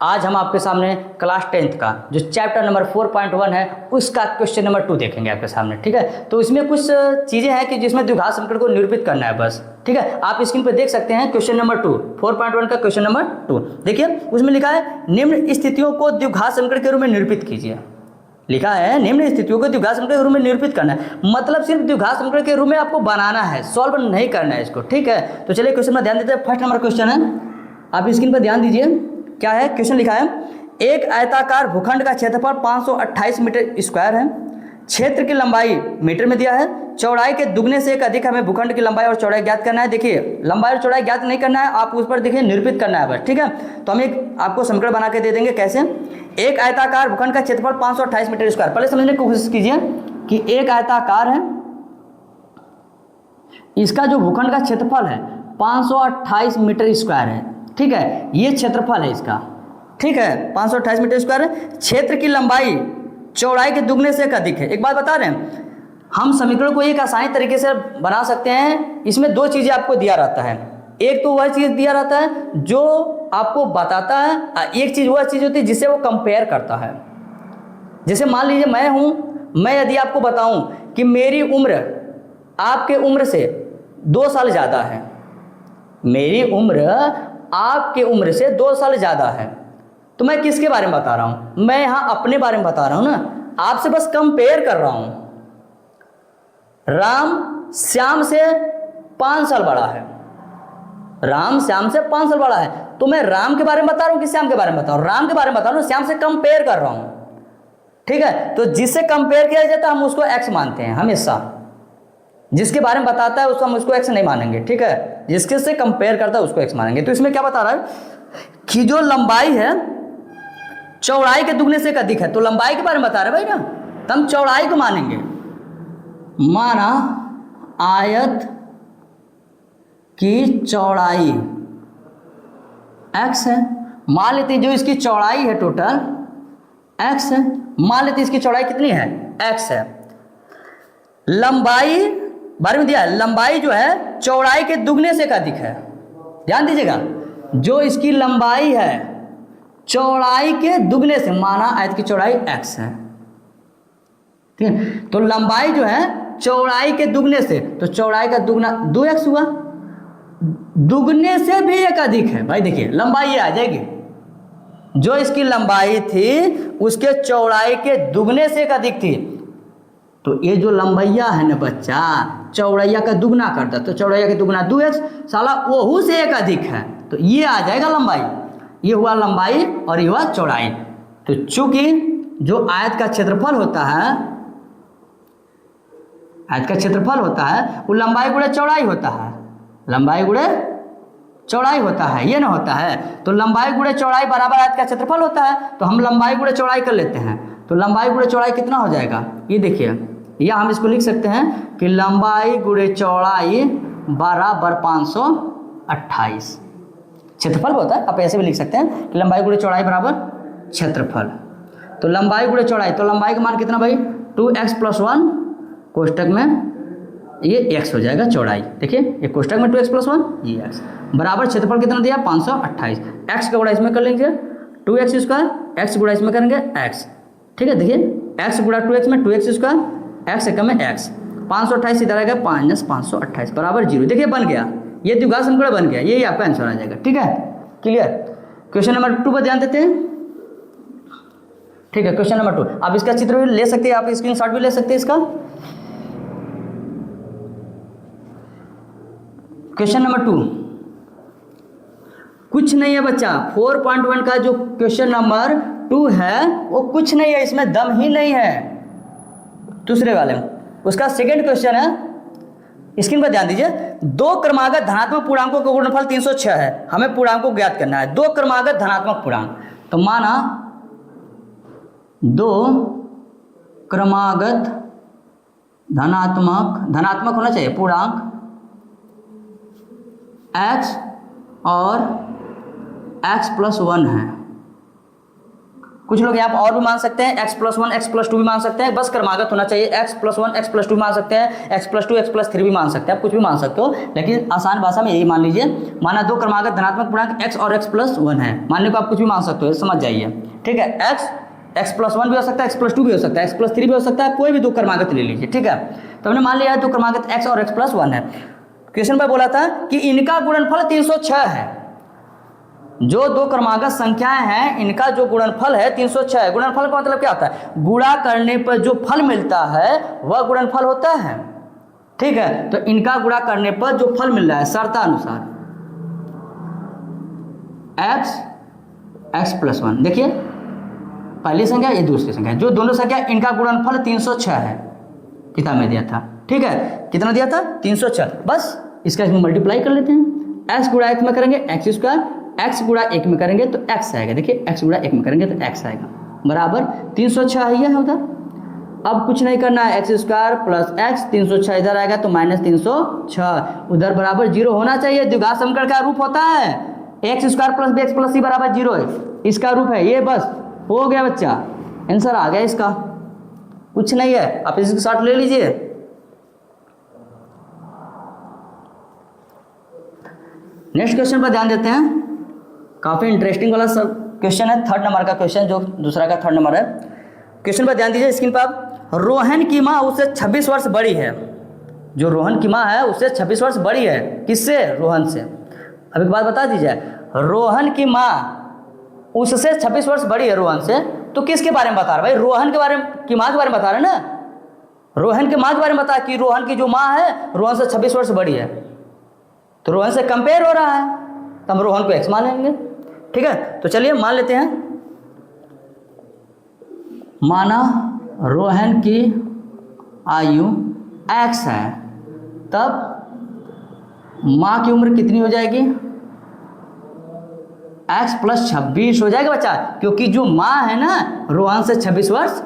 आज हम आपके सामने क्लास 10th का जो चैप्टर नंबर 4.1 है उसका क्वेश्चन नंबर 2 देखेंगे आपके सामने, ठीक है। तो इसमें कुछ चीज़ें हैं कि जिसमें द्विघात समीकरण को निरूपित करना है बस, ठीक है। आप स्क्रीन पर देख सकते हैं क्वेश्चन नंबर 2, 4.1 का क्वेश्चन नंबर 2 देखिए। उसमें लिखा है निम्न स्थितियों को द्विघात समीकरण के रूप में निरूपित कीजिए। लिखा है निम्न स्थितियों को द्विघात समीकरण के रूप में निरूपित करना है, मतलब सिर्फ द्विघात समीकरण के रूप में आपको बनाना है, सॉल्व नहीं करना है इसको, ठीक है। तो चलिए क्वेश्चन में ध्यान देते हैं। फर्स्ट नंबर क्वेश्चन है, आप स्क्रीन पर ध्यान दीजिए। क्या है क्वेश्चन? लिखा है एक आयताकार भूखंड का क्षेत्रफल 528 मीटर स्क्वायर है, क्षेत्र की लंबाई मीटर में दिया है, चौड़ाई के दुगने से एक अधिक, हमें भूखंड की लंबाई और चौड़ाई ज्ञात करना है। देखिए लंबाई और चौड़ाई ज्ञात नहीं करना है, आप उस पर देखिए निरूपित करना है बस, ठीक है। तो हम एक आपको समीकरण बना के दे देंगे। कैसे? एक आयताकार भूखंड का क्षेत्रफल 528 मीटर स्क्वायर। पहले समझने की कोशिश कीजिए कि एक आयताकार है, इसका जो भूखंड का क्षेत्रफल है 528 मीटर स्क्वायर है, ठीक है। ये क्षेत्रफल है इसका, ठीक है, 528 मीटर स्क्वायर है। क्षेत्र की लंबाई चौड़ाई के दुगने से एक अधिक है। एक बात बता रहे हैं, हम समीकरण को एक आसानी तरीके से बना सकते हैं। इसमें दो चीज़ें आपको दिया रहता है, एक तो वह चीज़ दिया रहता है जो आपको बताता है, एक चीज़ वह चीज़ होती है जिससे वो कंपेयर करता है। जैसे मान लीजिए मैं हूँ, मैं यदि आपको बताऊँ कि मेरी उम्र आपके उम्र से 2 साल ज़्यादा है, मेरी उम्र आपके उम्र से 2 साल ज़्यादा है, तो मैं किसके बारे में बता रहा हूँ? मैं यहाँ अपने बारे में बता रहा हूँ ना, आपसे बस कंपेयर कर रहा हूँ। राम श्याम से 5 साल बड़ा है, राम श्याम से 5 साल बड़ा है, तो मैं राम के बारे में बता रहा हूँ कि श्याम के बारे में बता रहा हूँ? राम के बारे में बता रहा हूँ, श्याम से कंपेयर कर रहा हूँ, ठीक है। तो जिससे कंपेयर किया जाता है हम उसको एक्स मानते हैं हमेशा। जिसके बारे में बताता है उसको हम उसको एक्स नहीं मानेंगे, ठीक है। जिसके से कंपेयर करता है उसको एक्स मानेंगे। तो इसमें क्या बता रहा है कि जो लंबाई है चौड़ाई के दुगने से एक अधिक है, तो लंबाई के बारे में बता रहे भाई ना, तो हम चौड़ाई को मानेंगे। माना आयत की चौड़ाई x है, मान लेते जो इसकी चौड़ाई है टोटल x है, मान लेते इसकी चौड़ाई कितनी है? x है। लंबाई बारे में दिया है, लंबाई जो है चौड़ाई के दुगने से अधिक है। ध्यान दीजिएगा, जो इसकी लंबाई है चौड़ाई के दुगने से, माना आयत की चौड़ाई x है, ठीक है। तो लंबाई जो है चौड़ाई के दुगने से, तो चौड़ाई का दुगना 2x हुआ, दुगने से भी एक अधिक है। भाई देखिए लंबाई ये आ जाएगी, जो इसकी लंबाई थी उसके चौड़ाई के दुगने से एक अधिक थी, तो ये जो लंबाइया है ना बच्चा, चौड़ैया का दुगना करता, तो चौड़ैया के दुगना 2x, साला वहू से एक अधिक है, तो ये आ जाएगा लंबाई। ये हुआ लंबाई और ये हुआ चौड़ाई। तो चूंकि जो आयत का क्षेत्रफल होता है, आयत का क्षेत्रफल होता है वो लंबाई गुणे चौड़ाई होता है, लंबाई गुणे चौड़ाई होता है, ये ना होता है। तो लंबाई गुणे चौड़ाई बराबर आयत का क्षेत्रफल होता है, तो हम लंबाई गुणे चौड़ाई कर लेते हैं। तो लंबाई गुणे चौड़ाई कितना हो जाएगा? ये देखिए, या हम इसको लिख सकते हैं कि लंबाई गुणे चौड़ाई बराबर 528। क्षेत्रफल होता है, आप ऐसे भी लिख सकते हैं कि लंबाई गुणे चौड़ाई बराबर क्षेत्रफल। तो लंबाई गुणे चौड़ाई, तो लंबाई का मान कितना भाई? 2x + 1 कोष्टक में ये x हो जाएगा चौड़ाई। देखिए ये कोष्टक में 2x + 1 ये x बराबर क्षेत्रफल कितना दिया? 528। x का गुणा इसमें कर लेंगे 2x स्क्वायर, x गुणा इसमें करेंगे x, ठीक है। देखिए x गुणा 2x में 2x स्क्वायर, x से कम है x, 528 इधर आएगा -528 बराबर 0। देखिए बन गया, ये द्विघात समीकरण बन गया, यही आपका आंसर आ जाएगा, ठीक है। क्लियर? क्वेश्चन नंबर 2 पर ध्यान देते हैं, ठीक है। क्वेश्चन नंबर 2, आप इसका चित्र भी ले सकते हैं, आप स्क्रीनशॉट भी ले सकते हैं इसका। क्वेश्चन नंबर 2 कुछ नहीं है बच्चा, 4.1 का जो क्वेश्चन नंबर 2 है वो कुछ नहीं है, इसमें दम ही नहीं है। दूसरे वाले में उसका सेकंड क्वेश्चन है, स्क्रीन पर ध्यान दीजिए। 2 क्रमागत धनात्मक पूर्णांकों का गुणनफल 306 है, हमें पूर्णांक को ज्ञात करना है। 2 क्रमागत धनात्मक पूर्णांक, तो माना 2 क्रमागत धनात्मक होना चाहिए पूर्णांक x और x + 1 है, कुछ लोग यहाँ पर और भी मान सकते हैं, x+1 x+2 भी मान सकते हैं, बस क्रमागत होना चाहिए। x+1 x+2 मान सकते हैं, x+2 x+3 भी मान सकते हैं, आप कुछ भी मान सकते हो, लेकिन आसान भाषा में यही मान लीजिए। माना दो क्रमागत धनात्मक पूर्णांक x और x+1 है, मानने को आप कुछ भी मान सकते हो, समझ जाइए, ठीक है। x+1 भी हो सकता है, x+2 भी हो सकता है, x+3 भी हो सकता है, कोई भी दो क्रमागत ले लीजिए, ठीक है। तो हमने मान लिया है दो क्रमागत x और x+1 है। क्वेश्चन में बोला था कि इनका गुणनफल 306 है। जो दो क्रमागत संख्याएं हैं इनका जो गुणनफल है 306 है। गुणनफल का मतलब क्या होता है? गुणा करने पर जो फल मिलता है वह गुणनफल होता है, ठीक है। तो इनका गुणा करने पर जो फल मिल रहा है शर्तानुसार x+1, देखिए पहली संख्या ये दूसरी संख्या, जो दोनों संख्या इनका गुणनफल 306 है, किताब में दिया था, ठीक है। कितना दिया था? 306। बस इसका इसमें मल्टीप्लाई कर लेते हैं। x गुणा 1 में करेंगे x², x गुणा 1 में करेंगे तो x आएगा, देखिए x गुणा 1 में करेंगे तो x आएगा, बराबर 306 है यह उधर। अब कुछ नहीं करना है, x² प्लस x, 306 इधर आएगा तो -306, उधर बराबर 0 होना चाहिए। द्विघात समीकरण का रूप होता है x² plus bx plus c बराबर 0 है, इसका रूप है ये, बस हो गया बच्चा, आंसर आ गया इसका, कुछ नहीं है, आप इसके साथ ले लीजिए। नेक्स्ट क्वेश्चन पर ध्यान देते हैं, काफी इंटरेस्टिंग वाला सब क्वेश्चन है, 3rd नंबर का क्वेश्चन, जो दूसरा का 3rd नंबर है। क्वेश्चन पर ध्यान दीजिए, स्क्रीन पर। रोहन की माँ उससे 26 वर्ष बड़ी है। जो रोहन की माँ है उससे 26 वर्ष बड़ी है, किससे? रोहन से। अब एक बात बता दीजिए, रोहन की माँ उससे 26 वर्ष बड़ी है रोहन से, तो किसके बारे में बता रहा है भाई? रोहन के बारे में, की माँ के बारे में बता रहे हैं ना, रोहन की माँ के बारे में बता कि रोहन की जो माँ है रोहन से 26 वर्ष बड़ी है, तो रोहन से कंपेयर हो रहा है, तो हम रोहन को x मान लेंगे, ठीक है। तो चलिए मान लेते हैं, माना रोहन की आयु x है, तब माँ की उम्र कितनी हो जाएगी? x + 26 हो जाएगा बच्चा, क्योंकि जो माँ है ना रोहन से 26 वर्ष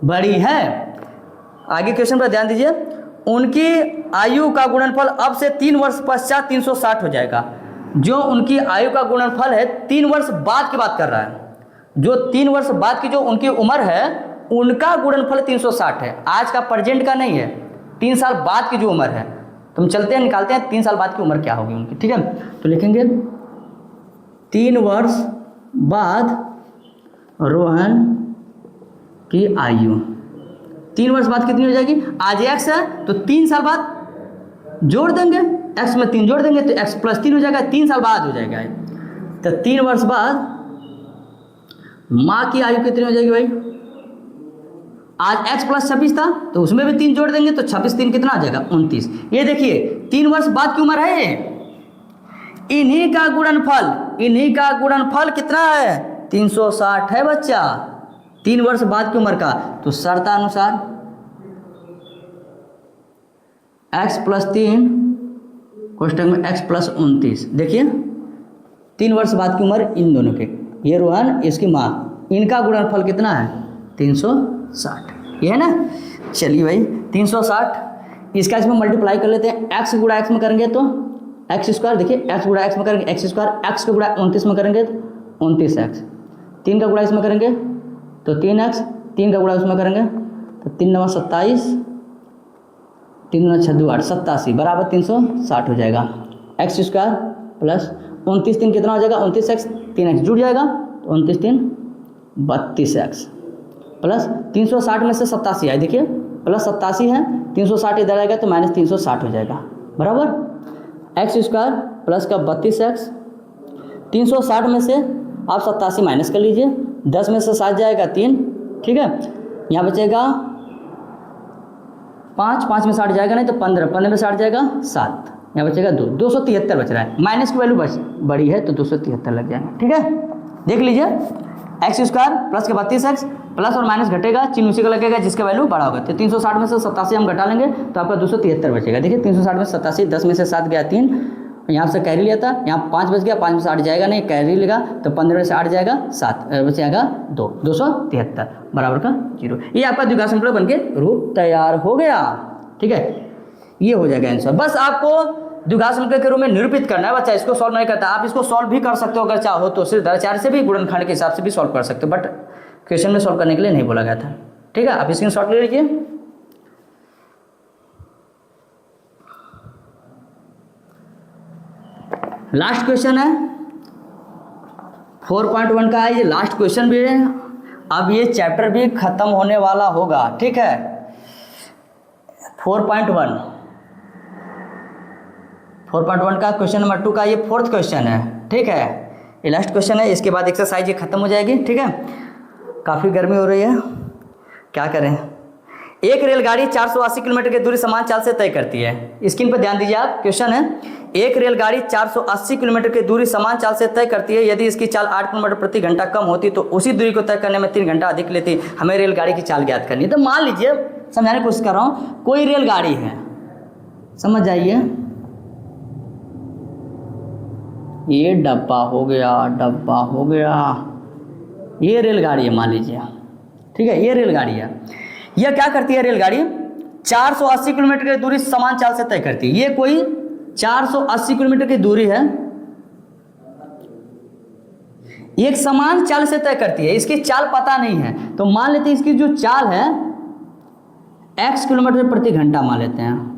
बड़ी है। आगे क्वेश्चन पर ध्यान दीजिए, उनकी आयु का गुणनफल अब से 3 वर्ष पश्चात 360 हो जाएगा। जो उनकी आयु का गुणनफल है 3 वर्ष बाद की बात कर रहा है, जो 3 वर्ष बाद की जो उनकी उम्र है उनका गुणनफल 360 है, आज का प्रेजेंट का नहीं है, 3 साल बाद की जो उम्र है। तो हम चलते हैं, निकालते हैं 3 साल बाद की उम्र क्या होगी उनकी, ठीक है। तो लिखेंगे 3 वर्ष बाद रोहन की आयु, 3 वर्ष बाद कितनी हो जाएगी? आज x है तो 3 साल बाद जोड़ देंगे, x में 3 जोड़ देंगे तो x + 3 हो जाएगा, 3 साल बाद हो जाएगा। तो 3 वर्ष बाद माँ की आयु कितनी हो जाएगी भाई? आज x + 26 था तो उसमें भी 3 जोड़ देंगे तो 26 3 कितना आ जाएगा? 29। ये देखिए 3 वर्ष बाद की उम्र है ये, इन्हीं का गुणनफल कितना है? 360 है बच्चा, 3 वर्ष बाद की उम्र का। तो शर्तानुसार x + 3 कोष्टक में x + 29, देखिए 3 वर्ष बाद की उम्र इन दोनों के, ये रोहन इसकी माँ, इनका गुणनफल कितना है? 360, ये है ना। चलिए भाई 360, इसका इसमें मल्टीप्लाई कर लेते हैं, x गुणा x में करेंगे तो x², देखिए x गुणा x में करेंगे x², x का गुणा 29 में करेंगे तो 29x, 3 का गुणा इसमें करेंगे तो 3x, 3 का गुणा उसमें करेंगे तो 3 9 27, 3 9 6 2 8 87 बराबर 360 हो जाएगा। x² प्लस 29 3 कितना हो जाएगा? 29x, 3x जुड़ जाएगा तो 29 3 32x प्लस 360 में से 87 आए, देखिए प्लस 87 है, 360 इधर आएगा तो -360 हो जाएगा, बराबर x² प्लस का 32x, 360 में से आप 87 माइनस कर लीजिए, 10 में से 7 जाएगा 3, ठीक है। यहाँ बचेगा 5, 5 में 60 जाएगा नहीं तो 15, 15 में 60 जाएगा 7, यहाँ बचेगा 2, 273 बच रहा है, माइनस की वैल्यू बड़ी है तो 273 लग जाएगा, ठीक है। देख लीजिए x² प्लस का 32x, प्लस और माइनस घटेगा, चिन्ह उसी का लगेगा जिसका वैल्यू बड़ा होगा। तो 360 में से 87 हम घटा लेंगे तो आपका 273 बचेगा। देखिए 360 में 87, 10 में से 7 गया 3, यहाँ से कैरी लिया था, यहाँ 5 बच गया, 5 में से 8 जाएगा नहीं, कैरी लेगा तो 15 में से 8 जाएगा 7, बचेगा 2, 273 बराबर का 0। ये आपका द्विघात समीकरण बनके रूप तैयार हो गया, ठीक है। ये हो जाएगा आंसर। बस आपको द्विघात समीकरण के रूप में निरूपित करना है बच्चा, इसको सॉल्व नहीं करता। आप इसको सॉल्व भी कर सकते हो अगर चाहो तो, सिर्फ 4 से भी गुणनखंड के हिसाब से भी सॉल्व कर सकते हो, बट क्वेश्चन में सॉल्व करने के लिए नहीं बोला गया था। ठीक है, आप स्क्रीनशॉट ले लीजिए। लास्ट क्वेश्चन है 4.1 का है, ये लास्ट क्वेश्चन भी है। अब ये चैप्टर भी खत्म होने वाला होगा। ठीक है, 4.1 का क्वेश्चन नंबर 2 का ये 4th क्वेश्चन है। ठीक है, ये लास्ट क्वेश्चन है, इसके बाद एक्सरसाइज ये खत्म हो जाएगी। ठीक है, काफ़ी गर्मी हो रही है, क्या करें। एक रेलगाड़ी 480 किलोमीटर की दूरी समान चाल से तय करती है। स्क्रीन पर ध्यान दीजिए आप, क्वेश्चन है एक रेलगाड़ी 480 किलोमीटर की दूरी समान चाल से तय करती है। यदि इसकी चाल 8 किलोमीटर प्रति घंटा कम होती तो उसी दूरी को तय करने में 3 घंटा अधिक लेती। हमें रेलगाड़ी की चाल ज्ञात करनी है। तो मान लीजिए, समझाने की कोशिश कर रहा हूँ, कोई रेलगाड़ी है, समझ जाइए, ये डब्बा हो गया, डब्बा हो गया, ये रेलगाड़ी है मान लीजिए। ठीक है, ये रेलगाड़ी है। यह क्या करती है रेलगाड़ी, 480 किलोमीटर की दूरी समान चाल से तय करती है। ये कोई 480 किलोमीटर की दूरी है, एक समान चाल से तय करती है। इसकी चाल पता नहीं है, तो मान लेते हैं इसकी जो चाल है x किलोमीटर प्रति घंटा मान लेते हैं।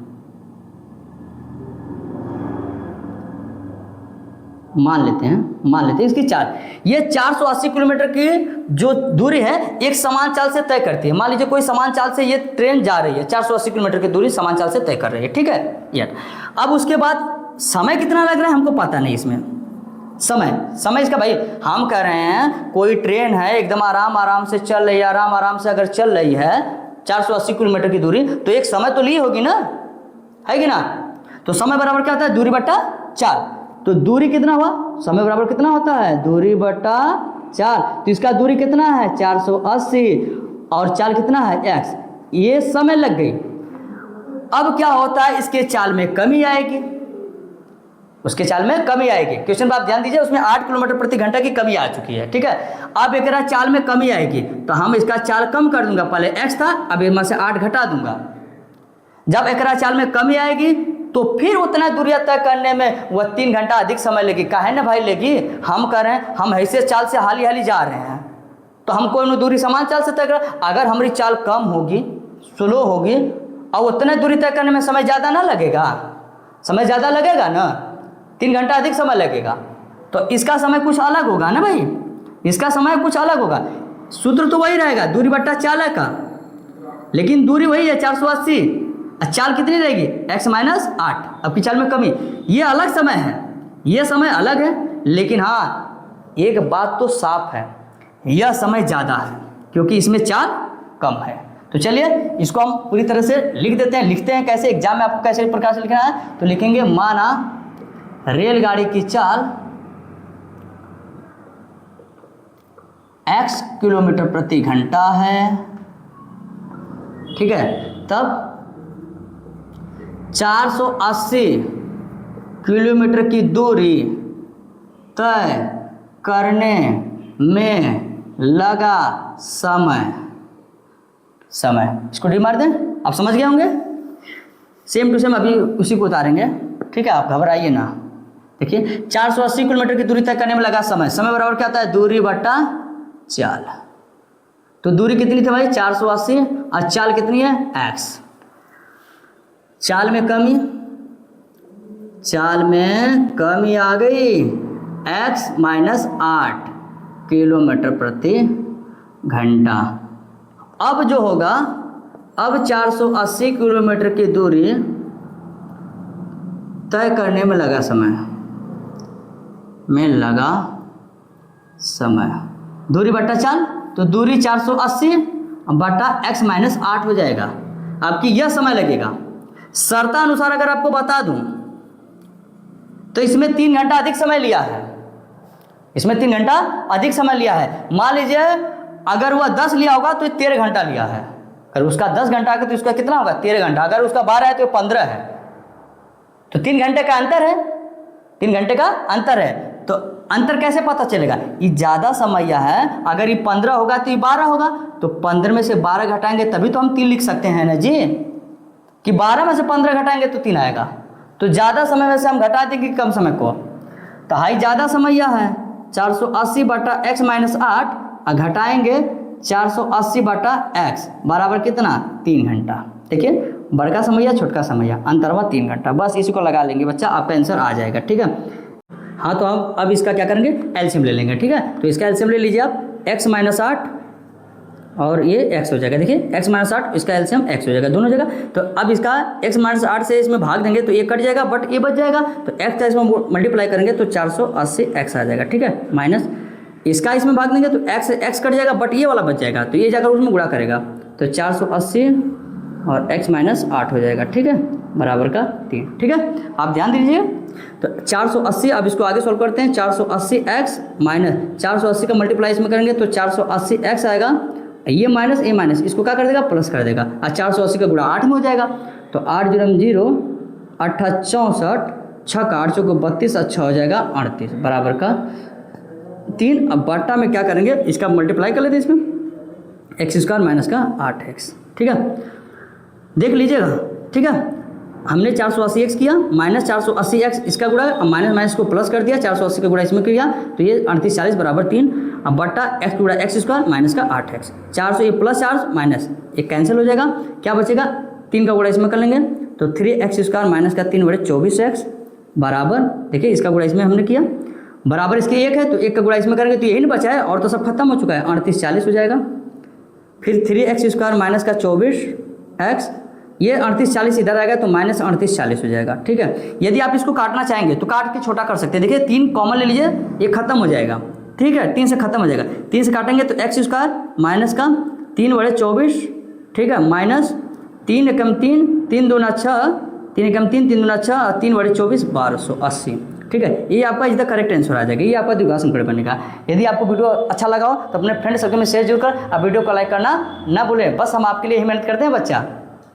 मान लेते हैं इसकी चाल, ये 480 किलोमीटर की जो दूरी है एक समान चाल से तय करती है। मान लीजिए कोई समान चाल से ये ट्रेन जा रही है, 480 किलोमीटर की दूरी समान चाल से तय कर रही है। ठीक है यार, अब उसके बाद समय कितना लग रहा है हमको पता नहीं। इसमें समय इसका भाई हम कह रहे हैं कोई ट्रेन है एकदम आराम से चल रही है, आराम से अगर चल रही है 480 किलोमीटर की दूरी, तो एक समय तो ली होगी ना, है कि ना। तो समय बराबर क्या होता है, दूरी बट्टा चाल। तो दूरी कितना हुआ, समय बराबर कितना होता है, दूरी बट्टा चाल। तो इसका दूरी कितना है 480 और चाल कितना है x, ये समय लग गई। अब क्या होता है, इसके चाल में कमी आएगी, उसके चाल में कमी आएगी। क्वेश्चन पर आप ध्यान दीजिए, उसमें 8 किलोमीटर प्रति घंटा की कमी आ चुकी है। ठीक है, अब एक चाल में कमी आएगी तो हम इसका चाल कम कर दूंगा, पहले x था अब इसमें से 8 घटा दूंगा। जब एक चाल में कमी आएगी तो फिर उतना दूरिया तय करने में वह 3 घंटा अधिक समय लेगी। काहे ना भाई लेगी, हम कह रहे हैं हम ऐसे चाल से हाली जा रहे हैं, तो हमको इन दूरी समान चाल से तय कर। अगर हमारी चाल कम होगी, स्लो होगी, और उतने दूरी तय करने में समय ज़्यादा ना लगेगा, समय ज़्यादा लगेगा ना, 3 घंटा अधिक समय लगेगा। तो इसका समय कुछ अलग होगा ना भाई, इसका समय कुछ अलग होगा। सूत्र तो वही रहेगा, दूरी बट्टा चाल है का, लेकिन दूरी वही है 480, चाल कितनी रहेगी x माइनस 8। अब की चाल में कमी, ये अलग समय है, ये समय अलग है। लेकिन हाँ एक बात तो साफ है, यह समय ज़्यादा है क्योंकि इसमें चाल कम है। तो चलिए इसको हम पूरी तरह से लिख देते हैं। लिखते हैं कैसे, एग्जाम में आपको कैसे प्रकार से लिखना है, तो लिखेंगे माना रेलगाड़ी की चाल x किलोमीटर प्रति घंटा है। ठीक है, तब 480 किलोमीटर की दूरी तय करने में लगा समय। इसको डी मार दें, आप समझ गए होंगे। सेम टू सेम अभी उसी को उतारेंगे। ठीक है, आप घबराइए ना। देखिए 480 किलोमीटर की दूरी तय करने में लगा समय, समय बराबर क्या होता है, दूरी बट्टा चाल। तो दूरी कितनी थी भाई 480 और चाल कितनी है x। चाल में कमी आ गई, x माइनस 8 किलोमीटर प्रति घंटा। अब जो होगा, अब 480 किलोमीटर की दूरी तय करने में लगा समय, दूरी बट्टा चाल। तो दूरी 480 बट्टा x माइनस 8 हो जाएगा। आपकी यह समय लगेगा। शर्तानुसार अगर आपको बता दूं तो इसमें 3 घंटा अधिक समय लिया है, इसमें 3 घंटा अधिक समय लिया है। मान लीजिए अगर वह 10 लिया होगा तो 13 घंटा लिया है। अगर उसका 10 घंटा है तो इसका कितना होगा 13 घंटा। अगर उसका 12 है तो 15 है। तो 3 घंटे का अंतर है, 3 घंटे का अंतर है। तो अंतर कैसे पता चलेगा, ये ज़्यादा समय है। अगर ये 15 होगा तो ये 12 होगा, तो 15 में से 12 घटाएंगे तभी तो हम 3 लिख सकते हैं ना जी, कि 12 में से 15 घटाएंगे तो 3 आएगा। तो ज़्यादा समय में से हम घटा देंगे कम समय को। तो हाई ज़्यादा समय यह है 480 बटा x माइनस 8 और घटाएंगे 480 बटा x बराबर कितना 3 घंटा। देखिए बड़का समैया छोटका समैया अंतरवा 3 घंटा, बस इसको लगा लेंगे बच्चा, आपका आंसर आ जाएगा। ठीक है, हाँ तो हम अब इसका क्या करेंगे, एलसीएम ले लेंगे। ठीक है, तो इसका एलसीएम ले लीजिए आप, x माइनस 8 और ये x हो जाएगा। देखिए x माइनस 8 इसका एलसीएम x हो जाएगा दोनों जगह। तो अब इसका x माइनस 8 से इसमें भाग देंगे तो ये कट जाएगा, बट ये बच जाएगा। तो x का इसमें मल्टीप्लाई करेंगे तो 480x आ जाएगा। ठीक है, माइनस इसका इसमें भाग देंगे तो x कट जाएगा, बट ये वाला बच जाएगा, तो ये जाकर उसमें गुणा करेगा तो 480 और x माइनस 8 हो जाएगा। ठीक है, बराबर का 3। ठीक है, आप ध्यान दीजिए। तो 480, अब इसको आगे सॉल्व करते हैं। 480x माइनस 480 का मल्टीप्लाई इसमें करेंगे तो 480x आएगा, ये माइनस ए माइनस इसको क्या कर देगा, प्लस कर देगा, और 480 का गुणा 8 में हो जाएगा। तो 8 0 0 8 64 6 का 8 चौको 32 अच्छा हो जाएगा 38 बराबर का 3। अब बट्टा में क्या करेंगे, इसका मल्टीप्लाई कर लेते हैं इसमें, एक्स स्क्वायर माइनस का 8x। ठीक है, देख लीजिएगा। ठीक है, हमने 480x किया माइनस 480x इसका गुणा, माइनस माइनस को प्लस कर दिया, 480 का गुणा इसमें किया तो ये 38 40 बराबर 3। अब बट्टा x गुणा एक्स स्क्वायर माइनस का 8x, 400 ये प्लस 4 माइनस एक कैंसिल हो जाएगा, क्या बचेगा 3 का गुणा इसमें कर लेंगे तो 3x स्क्वायर माइनस का 3 बड़े 24x बराबर, देखिए इसका गुणा इसमें हमने किया बराबर इसके 1 है, तो 1 का गुणा इसमें करेंगे तो यही नहीं बचा है, और तो सब खत्म हो चुका है, 38 40 हो जाएगा। फिर 3x स्क्वायर माइनस का 24x, ये 38 40 इधर आएगा तो माइनस 38 40 हो जाएगा। ठीक है, यदि आप इसको काटना चाहेंगे तो काट के छोटा कर सकते हैं। देखिए 3 कॉमन ले लीजिए, ये खत्म हो जाएगा। ठीक है, 3 से खत्म हो जाएगा, 3 से काटेंगे तो x स्क्वायर माइनस का 3 बड़े 24, ठीक है, माइनस 3 एकम 3 3 दूना 6 3 एकम 3 3 दूना 6 और 3 बड़े 24 1280। ठीक है, ये आपका इसका करेक्ट आंसर आ जाएगा, ये आपका द्विघात समीकरण बनेगा। यदि आपको वीडियो अच्छा लगा हो तो अपने फ्रेंड सर्कल में शेयर जरूर कर, आप वीडियो को लाइक करना ना भूलें। बस हम आपके लिए ही मेहनत करते हैं बच्चा।